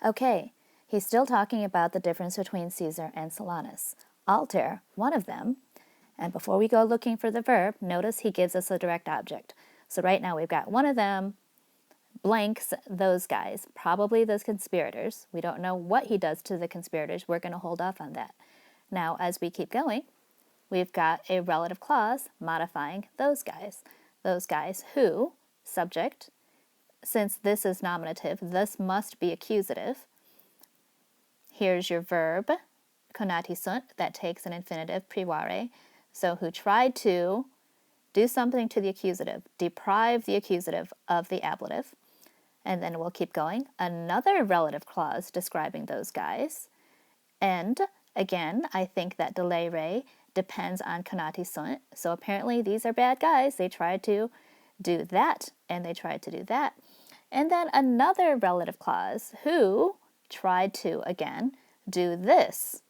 Okay, he's still talking about the difference between Caesar and Silanus. Alter, one of them, and before we go looking for the verb, notice he gives us a direct object. So right now we've got one of them, blanks those guys, probably those conspirators. We don't know what he does to the conspirators. We're going to hold off on that. Now, as we keep going, we've got a relative clause modifying those guys. Those guys who, subject, since this is nominative, this must be accusative. Here's your verb, konati sunt, that takes an infinitive, privare. So who tried to do something to the accusative, deprive the accusative of the ablative. And then we'll keep going. Another relative clause describing those guys. And again, I think that delere depends on konati sunt. So apparently these are bad guys. They tried to do that and they tried to do that. And then another relative clause who tried to, again, do this.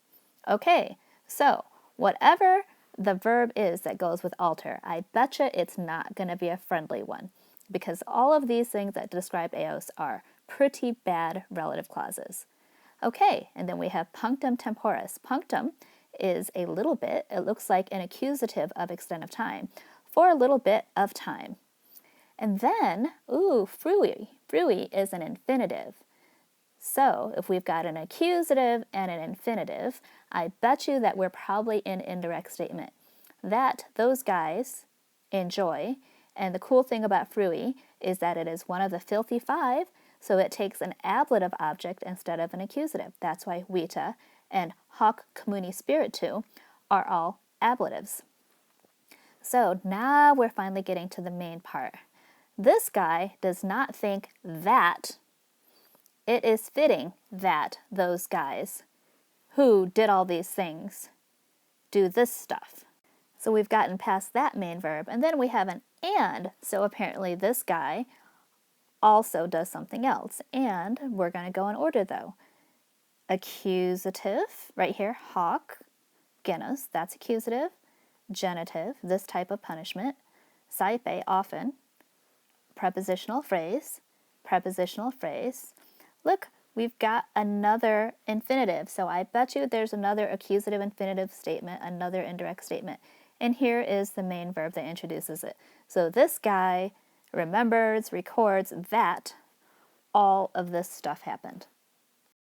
Okay, so whatever the verb is that goes with alter, I betcha it's not going to be a friendly one because all of these things that describe eos are pretty bad relative clauses. Okay, and then we have punctum temporis. Punctum is a little bit, it looks like an accusative of extent of time, for a little bit of time. And then, frui. Frui is an infinitive. So if we've got an accusative and an infinitive, I bet you that we're probably in indirect statement. That those guys enjoy. And the cool thing about frui is that it is one of the filthy five, so it takes an ablative object instead of an accusative. That's why vita and hoc communi spiritu are all ablatives. So now we're finally getting to the main part. This guy does not think that it is fitting that those guys who did all these things do this stuff. So we've gotten past that main verb, and then we have an and. So apparently this guy also does something else. And we're going to go in order though. Accusative, right here, hoc, genus, that's accusative. Genitive, this type of punishment. Saipe, often. Prepositional phrase. Prepositional phrase. Look, we've got another infinitive. So I bet you there's another accusative infinitive statement, another indirect statement. And here is the main verb that introduces it. So this guy remembers, records that all of this stuff happened.